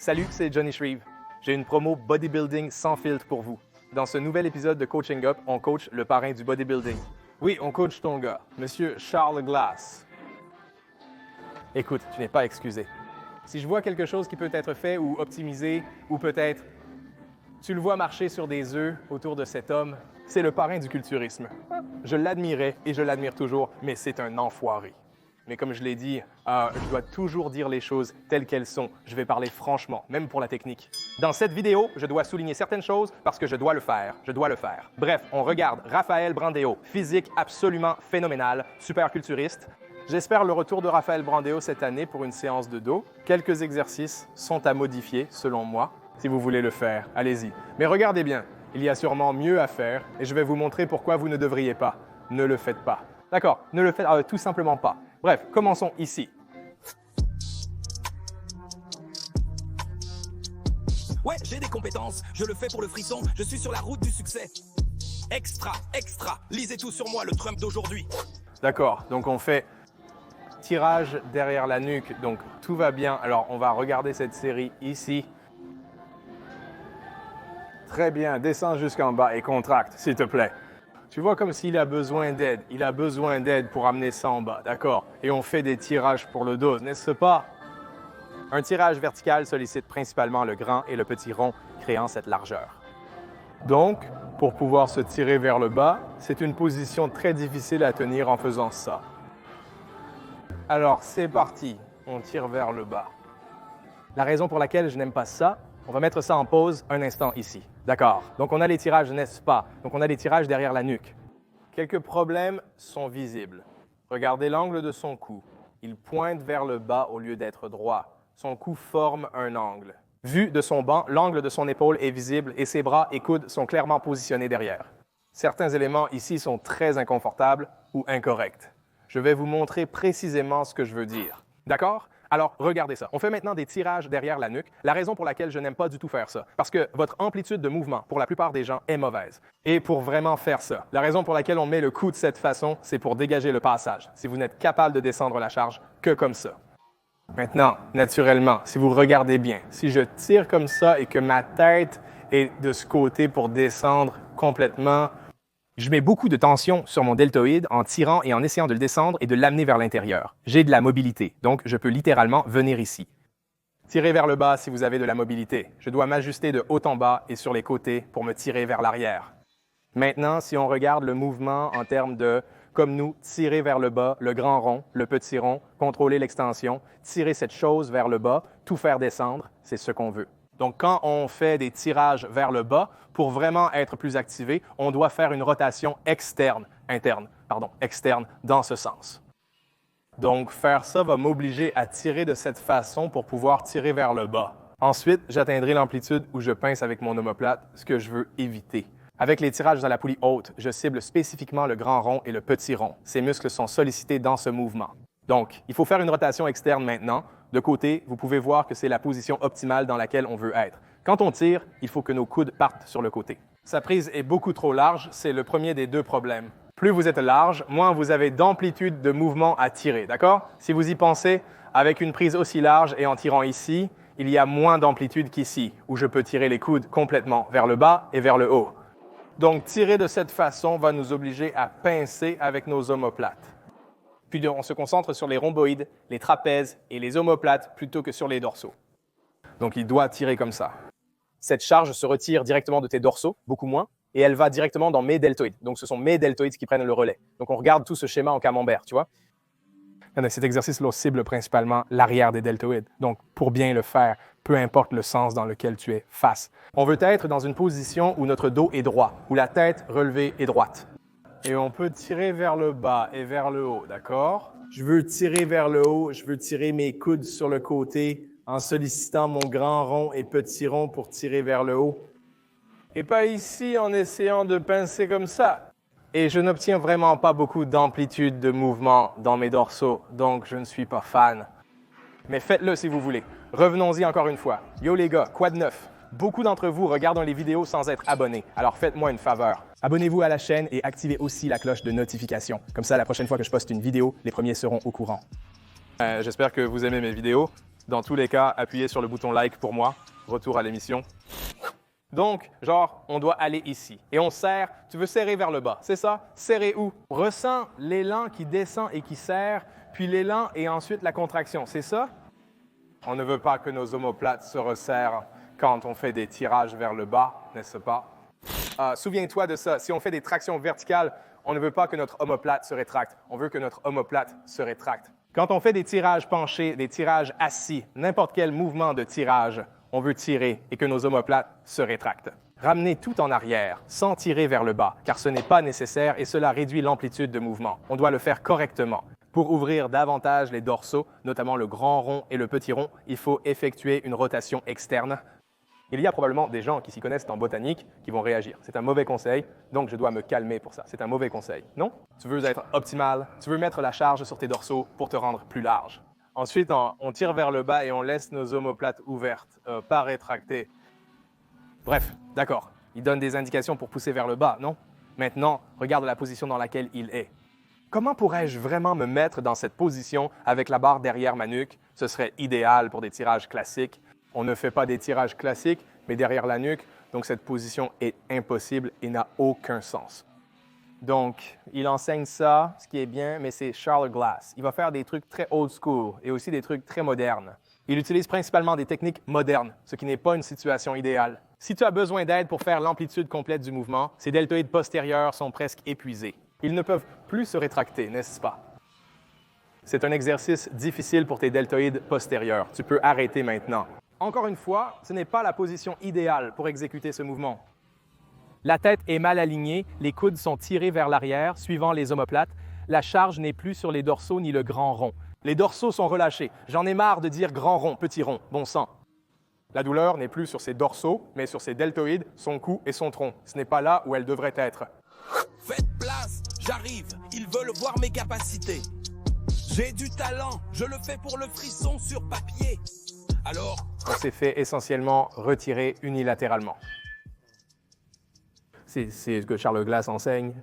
Salut, c'est Johnny Shreve. J'ai une promo bodybuilding sans filtre pour vous. Dans ce nouvel épisode de Coaching Up, on coach le parrain du bodybuilding. Oui, on coach ton gars, Monsieur Charles Glass. Écoute, tu n'es pas excusé. Si je vois quelque chose qui peut être fait ou optimisé, ou peut-être tu le vois marcher sur des œufs autour de cet homme, c'est le parrain du culturisme. Je l'admirais et je l'admire toujours, mais c'est un enfoiré. Mais comme je l'ai dit, je dois toujours dire les choses telles qu'elles sont. Je vais parler franchement, même pour la technique. Dans cette vidéo, je dois souligner certaines choses parce que je dois le faire. Je dois le faire. Bref, on regarde Raphaël Brandeo, physique absolument phénoménal, super culturiste. J'espère le retour de Raphaël Brandeo cette année pour une séance de dos. Quelques exercices sont à modifier, selon moi. Si vous voulez le faire, allez-y. Mais regardez bien, il y a sûrement mieux à faire et je vais vous montrer pourquoi vous ne devriez pas. Ne le faites pas. D'accord, ne le faites tout simplement pas. Bref, commençons ici. Ouais, j'ai des compétences, je le fais pour le frisson, je suis sur la route du succès. Extra, extra, lisez tout sur moi, le Trump d'aujourd'hui. D'accord, donc on fait tirage derrière la nuque, donc tout va bien. Alors, on va regarder cette série ici. Très bien, descends jusqu'en bas et contracte, s'il te plaît. Tu vois comme s'il a besoin d'aide. Il a besoin d'aide pour amener ça en bas, d'accord? Et on fait des tirages pour le dos, n'est-ce pas? Un tirage vertical sollicite principalement le grand et le petit rond, créant cette largeur. Donc, pour pouvoir se tirer vers le bas, c'est une position très difficile à tenir en faisant ça. Alors, c'est parti. On tire vers le bas. La raison pour laquelle je n'aime pas ça, on va mettre ça en pause un instant ici. D'accord. Donc, on a les tirages, n'est-ce pas? Donc, on a les tirages derrière la nuque. Quelques problèmes sont visibles. Regardez l'angle de son cou. Il pointe vers le bas au lieu d'être droit. Son cou forme un angle. Vu de son banc, l'angle de son épaule est visible et ses bras et coudes sont clairement positionnés derrière. Certains éléments ici sont très inconfortables ou incorrects. Je vais vous montrer précisément ce que je veux dire. D'accord? Alors, regardez ça. On fait maintenant des tirages derrière la nuque. La raison pour laquelle je n'aime pas du tout faire ça, parce que votre amplitude de mouvement, pour la plupart des gens, est mauvaise. Et pour vraiment faire ça, la raison pour laquelle on met le cou de cette façon, c'est pour dégager le passage. Si vous n'êtes capable de descendre la charge que comme ça. Maintenant, naturellement, si vous regardez bien, si je tire comme ça et que ma tête est de ce côté pour descendre complètement, je mets beaucoup de tension sur mon deltoïde en tirant et en essayant de le descendre et de l'amener vers l'intérieur. J'ai de la mobilité, donc je peux littéralement venir ici. Tirez vers le bas si vous avez de la mobilité. Je dois m'ajuster de haut en bas et sur les côtés pour me tirer vers l'arrière. Maintenant, si on regarde le mouvement en termes de, comme nous, tirer vers le bas, le grand rond, le petit rond, contrôler l'extension, tirer cette chose vers le bas, tout faire descendre, c'est ce qu'on veut. Donc, quand on fait des tirages vers le bas, pour vraiment être plus activé, on doit faire une rotation externe dans ce sens. Donc, faire ça va m'obliger à tirer de cette façon pour pouvoir tirer vers le bas. Ensuite, j'atteindrai l'amplitude où je pince avec mon omoplate, ce que je veux éviter. Avec les tirages dans la poulie haute, je cible spécifiquement le grand rond et le petit rond. Ces muscles sont sollicités dans ce mouvement. Donc, il faut faire une rotation externe maintenant. De côté, vous pouvez voir que c'est la position optimale dans laquelle on veut être. Quand on tire, il faut que nos coudes partent sur le côté. Sa prise est beaucoup trop large, c'est le premier des deux problèmes. Plus vous êtes large, moins vous avez d'amplitude de mouvement à tirer, d'accord? Si vous y pensez, avec une prise aussi large et en tirant ici, il y a moins d'amplitude qu'ici, où je peux tirer les coudes complètement vers le bas et vers le haut. Donc, tirer de cette façon va nous obliger à pincer avec nos omoplates. Puis on se concentre sur les rhomboïdes, les trapèzes et les omoplates plutôt que sur les dorsaux. Donc, il doit tirer comme ça. Cette charge se retire directement de tes dorsaux, beaucoup moins, et elle va directement dans mes deltoïdes. Donc, ce sont mes deltoïdes qui prennent le relais. Donc, on regarde tout ce schéma en camembert, tu vois. Cet exercice-là cible principalement l'arrière des deltoïdes. Donc, pour bien le faire, peu importe le sens dans lequel tu es face. On veut être dans une position où notre dos est droit, où la tête relevée est droite. Et on peut tirer vers le bas et vers le haut, d'accord? Je veux tirer vers le haut, je veux tirer mes coudes sur le côté en sollicitant mon grand rond et petit rond pour tirer vers le haut. Et pas ici en essayant de pincer comme ça. Et je n'obtiens vraiment pas beaucoup d'amplitude de mouvement dans mes dorsaux, donc je ne suis pas fan. Mais faites-le si vous voulez. Revenons-y encore une fois. Yo les gars, quoi de neuf? Beaucoup d'entre vous regardent les vidéos sans être abonnés, alors faites-moi une faveur. Abonnez-vous à la chaîne et activez aussi la cloche de notification. Comme ça, la prochaine fois que je poste une vidéo, les premiers seront au courant. J'espère que vous aimez mes vidéos. Dans tous les cas, appuyez sur le bouton like pour moi. Retour à l'émission. Donc, genre, on doit aller ici. Et on serre. Tu veux serrer vers le bas, c'est ça? Serrer où? Ressens l'élan qui descend et qui serre, puis l'élan et ensuite la contraction, c'est ça? On ne veut pas que nos omoplates se resserrent quand on fait des tirages vers le bas, n'est-ce pas? Souviens-toi de ça. Si on fait des tractions verticales, on ne veut pas que notre omoplate se rétracte. On veut que notre omoplate se rétracte. Quand on fait des tirages penchés, des tirages assis, n'importe quel mouvement de tirage, on veut tirer et que nos omoplates se rétractent. Ramenez tout en arrière, sans tirer vers le bas, car ce n'est pas nécessaire et cela réduit l'amplitude de mouvement. On doit le faire correctement. Pour ouvrir davantage les dorsaux, notamment le grand rond et le petit rond, il faut effectuer une rotation externe. Il y a probablement des gens qui s'y connaissent en botanique qui vont réagir. C'est un mauvais conseil, donc je dois me calmer pour ça. C'est un mauvais conseil, non? Tu veux être optimal, tu veux mettre la charge sur tes dorsaux pour te rendre plus large. Ensuite, on tire vers le bas et on laisse nos omoplates ouvertes, pas rétractées. Bref, d'accord. Il donne des indications pour pousser vers le bas, non? Maintenant, regarde la position dans laquelle il est. Comment pourrais-je vraiment me mettre dans cette position avec la barre derrière ma nuque? Ce serait idéal pour des tirages classiques. On ne fait pas des tirages classiques, mais derrière la nuque, donc cette position est impossible et n'a aucun sens. Donc, il enseigne ça, ce qui est bien, mais c'est Charles Glass. Il va faire des trucs très old school et aussi des trucs très modernes. Il utilise principalement des techniques modernes, ce qui n'est pas une situation idéale. Si tu as besoin d'aide pour faire l'amplitude complète du mouvement, ces deltoïdes postérieurs sont presque épuisés. Ils ne peuvent plus se rétracter, n'est-ce pas? C'est un exercice difficile pour tes deltoïdes postérieurs. Tu peux arrêter maintenant. Encore une fois, ce n'est pas la position idéale pour exécuter ce mouvement. La tête est mal alignée, les coudes sont tirés vers l'arrière, suivant les omoplates. La charge n'est plus sur les dorsaux ni le grand rond. Les dorsaux sont relâchés. J'en ai marre de dire grand rond, petit rond, bon sang. La douleur n'est plus sur ses dorsaux, mais sur ses deltoïdes, son cou et son tronc. Ce n'est pas là où elle devrait être. Faites place, j'arrive, ils veulent voir mes capacités. J'ai du talent, je le fais pour le frisson sur papier. Alors, on s'est fait essentiellement retirer unilatéralement. C'est ce que Charles Glass enseigne.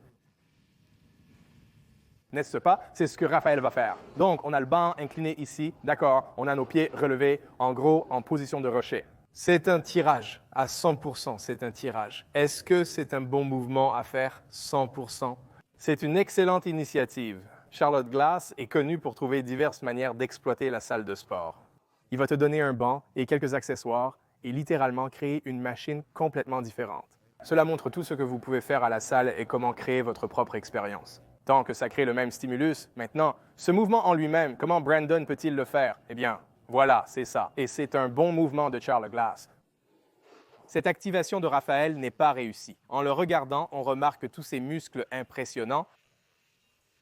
N'est-ce pas? C'est ce que Raphaël va faire. Donc, on a le banc incliné ici, d'accord, on a nos pieds relevés, en gros, en position de rocher. C'est un tirage, à 100%, c'est un tirage. Est-ce que c'est un bon mouvement à faire? 100%. C'est une excellente initiative. Charlotte Glass est connue pour trouver diverses manières d'exploiter la salle de sport. Il va te donner un banc et quelques accessoires et littéralement créer une machine complètement différente. Cela montre tout ce que vous pouvez faire à la salle et comment créer votre propre expérience. Tant que ça crée le même stimulus, maintenant, ce mouvement en lui-même, comment Brandon peut-il le faire? Eh bien, voilà, c'est ça. Et c'est un bon mouvement de Charles Glass. Cette activation de Raphaël n'est pas réussie. En le regardant, on remarque tous ces muscles impressionnants.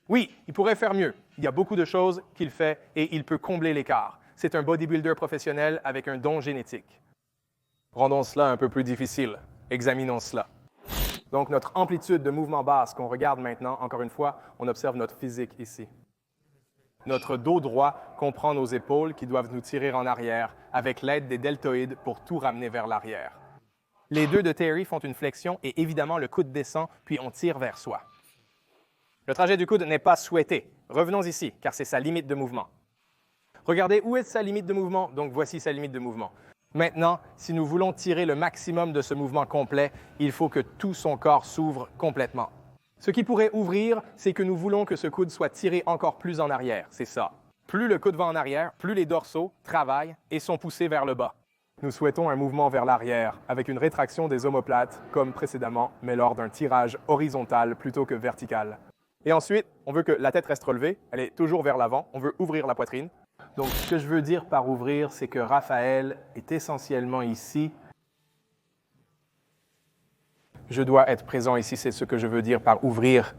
Oui, il pourrait faire mieux. Il y a beaucoup de choses qu'il fait et il peut combler l'écart. C'est un bodybuilder professionnel avec un don génétique. Rendons cela un peu plus difficile. Examinons cela. Donc, notre amplitude de mouvement basse qu'on regarde maintenant, encore une fois, on observe notre physique ici. Notre dos droit comprend nos épaules qui doivent nous tirer en arrière avec l'aide des deltoïdes pour tout ramener vers l'arrière. Les deux de Terry font une flexion et évidemment le coude descend, puis on tire vers soi. Le trajet du coude n'est pas souhaité. Revenons ici, car c'est sa limite de mouvement. Regardez où est sa limite de mouvement. Donc, voici sa limite de mouvement. Maintenant, si nous voulons tirer le maximum de ce mouvement complet, il faut que tout son corps s'ouvre complètement. Ce qui pourrait ouvrir, c'est que nous voulons que ce coude soit tiré encore plus en arrière. C'est ça. Plus le coude va en arrière, plus les dorsaux travaillent et sont poussés vers le bas. Nous souhaitons un mouvement vers l'arrière, avec une rétraction des omoplates, comme précédemment, mais lors d'un tirage horizontal plutôt que vertical. Et ensuite, on veut que la tête reste relevée, elle est toujours vers l'avant, on veut ouvrir la poitrine. Donc, ce que je veux dire par ouvrir, c'est que Raphaël est essentiellement ici. Je dois être présent ici, c'est ce que je veux dire par ouvrir.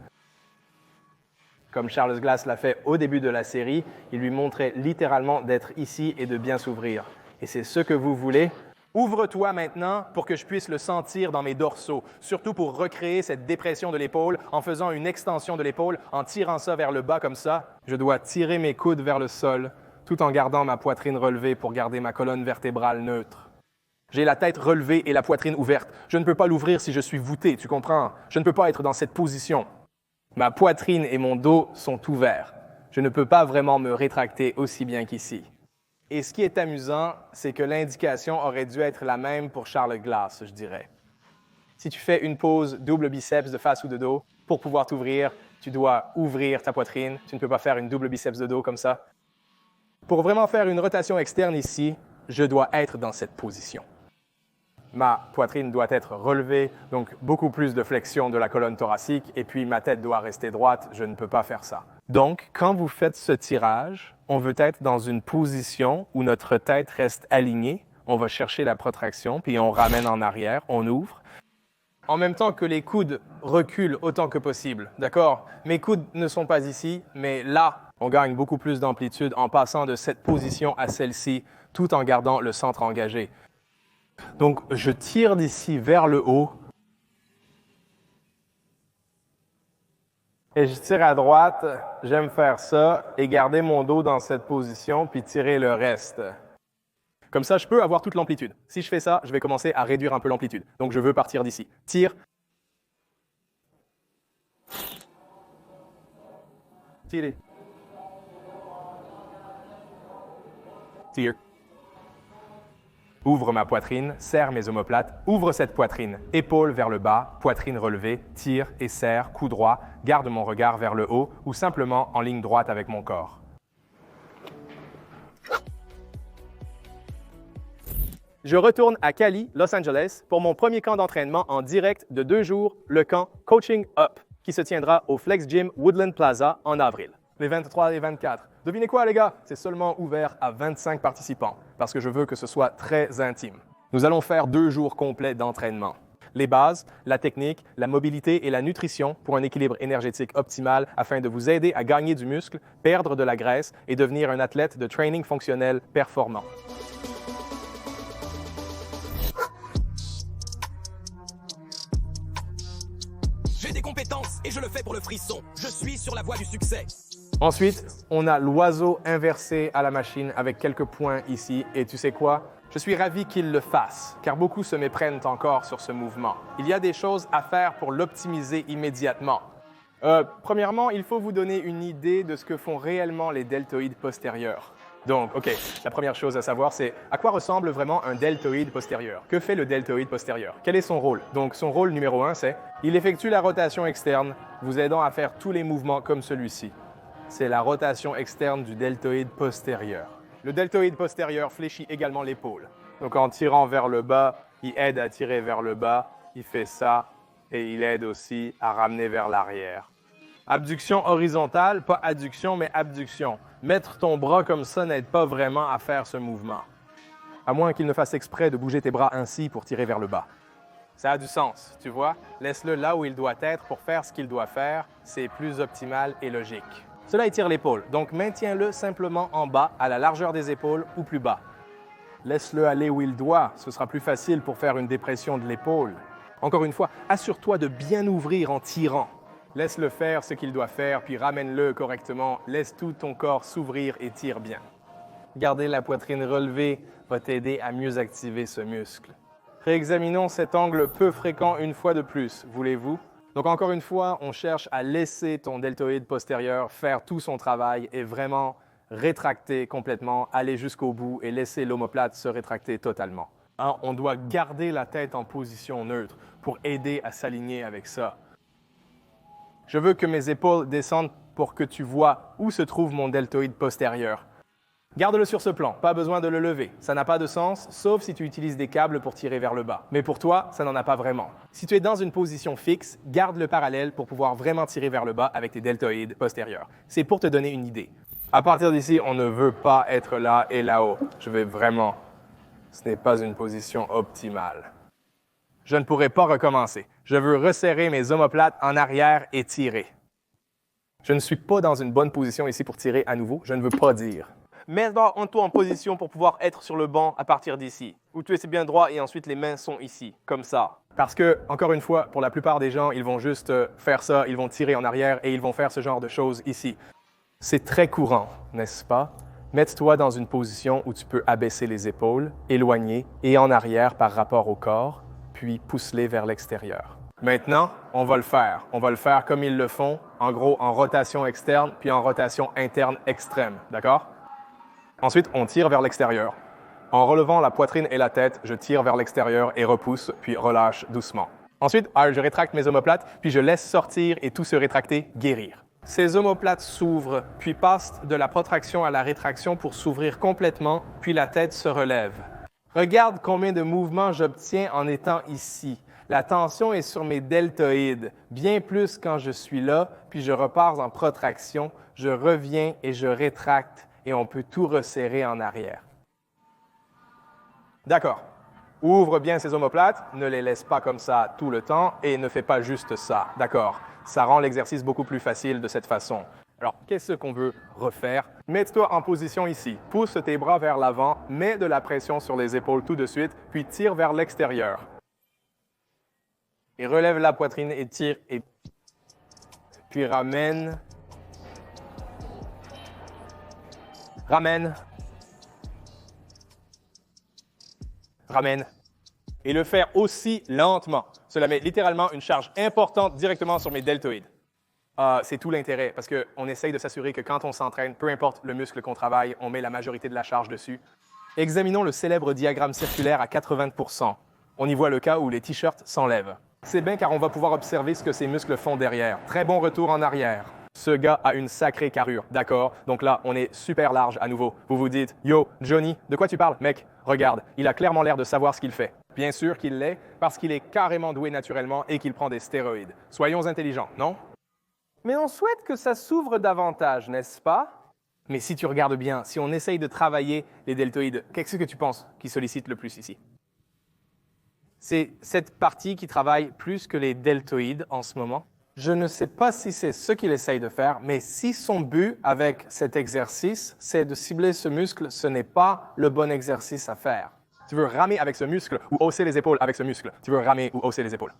Comme Charles Glass l'a fait au début de la série, il lui montrait littéralement d'être ici et de bien s'ouvrir. Et c'est ce que vous voulez. Ouvre-toi maintenant pour que je puisse le sentir dans mes dorsaux, surtout pour recréer cette dépression de l'épaule en faisant une extension de l'épaule, en tirant ça vers le bas comme ça. Je dois tirer mes coudes vers le sol, tout en gardant ma poitrine relevée pour garder ma colonne vertébrale neutre. J'ai la tête relevée et la poitrine ouverte. Je ne peux pas l'ouvrir si je suis voûté, tu comprends? Je ne peux pas être dans cette position. Ma poitrine et mon dos sont ouverts. Je ne peux pas vraiment me rétracter aussi bien qu'ici. Et ce qui est amusant, c'est que l'indication aurait dû être la même pour Charles Glass, je dirais. Si tu fais une pause double biceps de face ou de dos, pour pouvoir t'ouvrir, tu dois ouvrir ta poitrine. Tu ne peux pas faire une double biceps de dos comme ça. Pour vraiment faire une rotation externe ici, je dois être dans cette position. Ma poitrine doit être relevée, donc beaucoup plus de flexion de la colonne thoracique, et puis ma tête doit rester droite. Je ne peux pas faire ça. Donc, quand vous faites ce tirage, on veut être dans une position où notre tête reste alignée. On va chercher la protraction, puis on ramène en arrière, on ouvre. En même temps que les coudes reculent autant que possible, d'accord? Mes coudes ne sont pas ici, mais là, on gagne beaucoup plus d'amplitude en passant de cette position à celle-ci, tout en gardant le centre engagé. Donc, je tire d'ici vers le haut. Et je tire à droite. J'aime faire ça et garder mon dos dans cette position, puis tirer le reste. Comme ça, je peux avoir toute l'amplitude. Si je fais ça, je vais commencer à réduire un peu l'amplitude. Donc, je veux partir d'ici. Tire. Tirez. Tire. Ouvre ma poitrine, serre mes omoplates, ouvre cette poitrine, épaules vers le bas, poitrine relevée, tire et serre, cou droit, garde mon regard vers le haut ou simplement en ligne droite avec mon corps. Je retourne à Cali, Los Angeles, pour mon premier camp d'entraînement en direct de 2 jours, le camp Coaching Up, qui se tiendra au Flex Gym Woodland Plaza en avril. Les 23 et 24. Devinez quoi, les gars? C'est seulement ouvert à 25 participants, parce que je veux que ce soit très intime. Nous allons faire 2 jours complets d'entraînement. Les bases, la technique, la mobilité et la nutrition pour un équilibre énergétique optimal afin de vous aider à gagner du muscle, perdre de la graisse et devenir un athlète de training fonctionnel performant. J'ai des compétences et je le fais pour le frisson. Je suis sur la voie du succès. Ensuite, on a l'oiseau inversé à la machine avec quelques points ici. Et tu sais quoi? Je suis ravi qu'il le fasse, car beaucoup se méprennent encore sur ce mouvement. Il y a des choses à faire pour l'optimiser immédiatement. Premièrement, il faut vous donner une idée de ce que font réellement les deltoïdes postérieurs. Donc, OK, la première chose à savoir, c'est à quoi ressemble vraiment un deltoïde postérieur? Que fait le deltoïde postérieur? Quel est son rôle? Donc, son rôle numéro 1, c'est il effectue la rotation externe, vous aidant à faire tous les mouvements comme celui-ci. C'est la rotation externe du deltoïde postérieur. Le deltoïde postérieur fléchit également l'épaule. Donc, en tirant vers le bas, il aide à tirer vers le bas, il fait ça, et il aide aussi à ramener vers l'arrière. Abduction horizontale, pas adduction, mais abduction. Mettre ton bras comme ça n'aide pas vraiment à faire ce mouvement. À moins qu'il ne fasse exprès de bouger tes bras ainsi pour tirer vers le bas. Ça a du sens, tu vois? Laisse-le là où il doit être pour faire ce qu'il doit faire. C'est plus optimal et logique. Cela étire l'épaule, donc maintiens-le simplement en bas, à la largeur des épaules ou plus bas. Laisse-le aller où il doit. Ce sera plus facile pour faire une dépression de l'épaule. Encore une fois, assure-toi de bien ouvrir en tirant. Laisse-le faire ce qu'il doit faire, puis ramène-le correctement. Laisse tout ton corps s'ouvrir et tire bien. Garder la poitrine relevée va t'aider à mieux activer ce muscle. Réexaminons cet angle peu fréquent une fois de plus, voulez-vous? Donc encore une fois, on cherche à laisser ton deltoïde postérieur faire tout son travail et vraiment rétracter complètement, aller jusqu'au bout et laisser l'omoplate se rétracter totalement. Hein, on doit garder la tête en position neutre pour aider à s'aligner avec ça. Je veux que mes épaules descendent pour que tu vois où se trouve mon deltoïde postérieur. Garde-le sur ce plan, pas besoin de le lever. Ça n'a pas de sens, sauf si tu utilises des câbles pour tirer vers le bas. Mais pour toi, ça n'en a pas vraiment. Si tu es dans une position fixe, garde le parallèle pour pouvoir vraiment tirer vers le bas avec tes deltoïdes postérieurs. C'est pour te donner une idée. À partir d'ici, on ne veut pas être là et là-haut. Ce n'est pas une position optimale. Je ne pourrai pas recommencer. Je veux resserrer mes omoplates en arrière et tirer. Je ne suis pas dans une bonne position ici pour tirer à nouveau. Je ne veux pas dire. Mets-toi en position pour pouvoir être sur le banc à partir d'ici, où tu es bien droit et ensuite les mains sont ici, comme ça. Parce que, encore une fois, pour la plupart des gens, ils vont juste faire ça, ils vont tirer en arrière et ils vont faire ce genre de choses ici. C'est très courant, n'est-ce pas? Mets-toi dans une position où tu peux abaisser les épaules, éloigner et en arrière par rapport au corps, puis pousse-les vers l'extérieur. Maintenant, on va le faire. On va le faire comme ils le font, en gros en rotation externe puis en rotation interne extrême, d'accord? Ensuite, on tire vers l'extérieur. En relevant la poitrine et la tête, je tire vers l'extérieur et repousse, puis relâche doucement. Ensuite, je rétracte mes omoplates, puis je laisse sortir et tout se rétracter, guérir. Ces omoplates s'ouvrent, puis passent de la protraction à la rétraction pour s'ouvrir complètement, puis la tête se relève. Regarde combien de mouvements j'obtiens en étant ici. La tension est sur mes deltoïdes, bien plus quand je suis là, puis je repars en protraction, je reviens et je rétracte, et on peut tout resserrer en arrière. D'accord. Ouvre bien ces omoplates, ne les laisse pas comme ça tout le temps et ne fais pas juste ça. D'accord. Ça rend l'exercice beaucoup plus facile de cette façon. Alors, qu'est-ce qu'on veut refaire? Mets-toi en position ici. Pousse tes bras vers l'avant, mets de la pression sur les épaules tout de suite, puis tire vers l'extérieur. Et relève la poitrine et tire, et puis ramène. Ramène. Ramène. Et le faire aussi lentement. Cela met littéralement une charge importante directement sur mes deltoïdes. C'est tout l'intérêt, parce qu'on essaye de s'assurer que quand on s'entraîne, peu importe le muscle qu'on travaille, on met la majorité de la charge dessus. Examinons le célèbre diagramme circulaire à 80%. On y voit le cas où les t-shirts s'enlèvent. C'est bien car on va pouvoir observer ce que ces muscles font derrière. Très bon retour en arrière. Ce gars a une sacrée carrure, d'accord? Donc là, on est super large à nouveau. Vous vous dites, yo, Johnny, de quoi tu parles? Mec, regarde, il a clairement l'air de savoir ce qu'il fait. Bien sûr qu'il l'est, parce qu'il est carrément doué naturellement et qu'il prend des stéroïdes. Soyons intelligents, non? Mais on souhaite que ça s'ouvre davantage, n'est-ce pas? Mais si tu regardes bien, si on essaye de travailler les deltoïdes, qu'est-ce que tu penses qui sollicite le plus ici? C'est cette partie qui travaille plus que les deltoïdes en ce moment. Je ne sais pas si c'est ce qu'il essaye de faire, mais si son but avec cet exercice, c'est de cibler ce muscle, ce n'est pas le bon exercice à faire. Tu veux ramer avec ce muscle ou hausser les épaules avec ce muscle. Tu veux ramer ou hausser les épaules.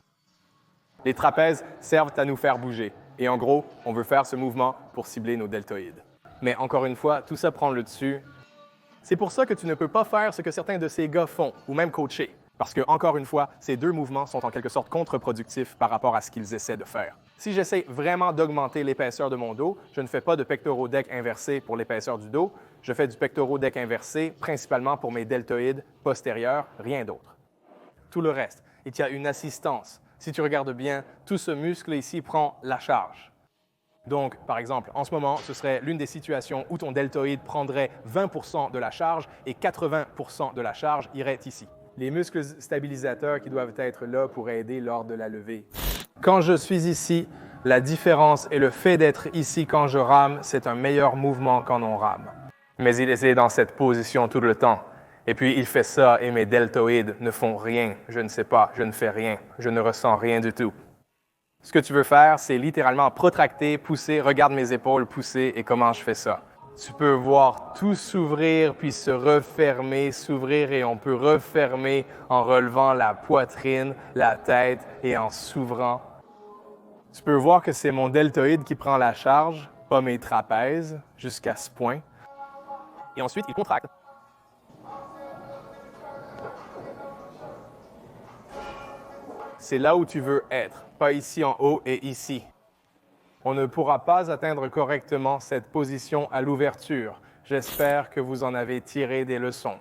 Les trapèzes servent à nous faire bouger. Et en gros, on veut faire ce mouvement pour cibler nos deltoïdes. Mais encore une fois, tout ça prend le dessus. C'est pour ça que tu ne peux pas faire ce que certains de ces gars font, ou même coacher. Parce que, encore une fois, ces deux mouvements sont en quelque sorte contre-productifs par rapport à ce qu'ils essaient de faire. Si j'essaie vraiment d'augmenter l'épaisseur de mon dos, je ne fais pas de pectoraux deck inversés pour l'épaisseur du dos, je fais du pectoraux deck inversé principalement pour mes deltoïdes postérieurs, rien d'autre. Tout le reste, il y a une assistance. Si tu regardes bien, tout ce muscle ici prend la charge. Donc, par exemple, en ce moment, ce serait l'une des situations où ton deltoïde prendrait 20% de la charge et 80% de la charge irait ici. Les muscles stabilisateurs qui doivent être là pour aider lors de la levée. Quand je suis ici, la différence et le fait d'être ici quand je rame, c'est un meilleur mouvement quand on rame. Mais il est dans cette position tout le temps. Et puis il fait ça et mes deltoïdes ne font rien. Je ne sais pas, je ne fais rien. Je ne ressens rien du tout. Ce que tu veux faire, c'est littéralement protracter, pousser, regarde mes épaules, pousser et comment je fais ça. Tu peux voir tout s'ouvrir puis se refermer, s'ouvrir et on peut refermer en relevant la poitrine, la tête et en s'ouvrant. Tu peux voir que c'est mon deltoïde qui prend la charge, pas mes trapèzes, jusqu'à ce point. Et ensuite, il contracte. C'est là où tu veux être, pas ici en haut et ici. On ne pourra pas atteindre correctement cette position à l'ouverture. J'espère que vous en avez tiré des leçons.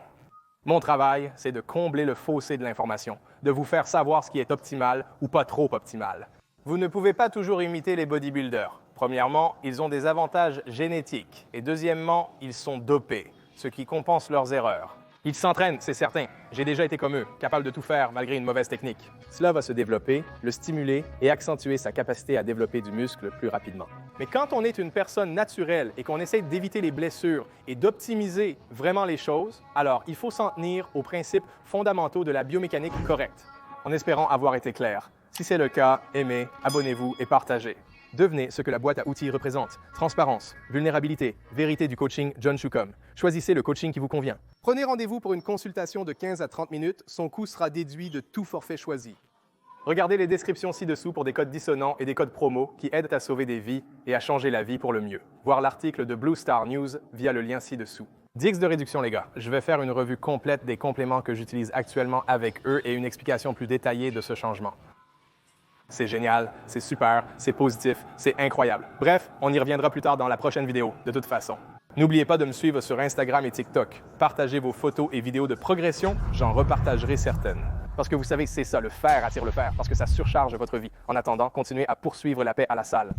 Mon travail, c'est de combler le fossé de l'information, de vous faire savoir ce qui est optimal ou pas trop optimal. Vous ne pouvez pas toujours imiter les bodybuilders. Premièrement, ils ont des avantages génétiques. Et deuxièmement, ils sont dopés, ce qui compense leurs erreurs. Ils s'entraînent, c'est certain. J'ai déjà été comme eux, capable de tout faire malgré une mauvaise technique. Cela va se développer, le stimuler et accentuer sa capacité à développer du muscle plus rapidement. Mais quand on est une personne naturelle et qu'on essaie d'éviter les blessures et d'optimiser vraiment les choses, alors il faut s'en tenir aux principes fondamentaux de la biomécanique correcte. En espérant avoir été clair. Si c'est le cas, aimez, abonnez-vous et partagez. Devenez ce que la boîte à outils représente. Transparence, vulnérabilité, vérité du coaching John Shucom. Choisissez le coaching qui vous convient. Prenez rendez-vous pour une consultation de 15 à 30 minutes. Son coût sera déduit de tout forfait choisi. Regardez les descriptions ci-dessous pour des codes dissonants et des codes promo qui aident à sauver des vies et à changer la vie pour le mieux. Voir l'article de Blue Star News via le lien ci-dessous. 10x de réduction, les gars. Je vais faire une revue complète des compléments que j'utilise actuellement avec eux et une explication plus détaillée de ce changement. C'est génial, c'est super, c'est positif, c'est incroyable. Bref, on y reviendra plus tard dans la prochaine vidéo, de toute façon. N'oubliez pas de me suivre sur Instagram et TikTok. Partagez vos photos et vidéos de progression, j'en repartagerai certaines. Parce que vous savez, c'est ça, le faire attire le faire, parce que ça surcharge votre vie. En attendant, continuez à poursuivre la paix à la salle.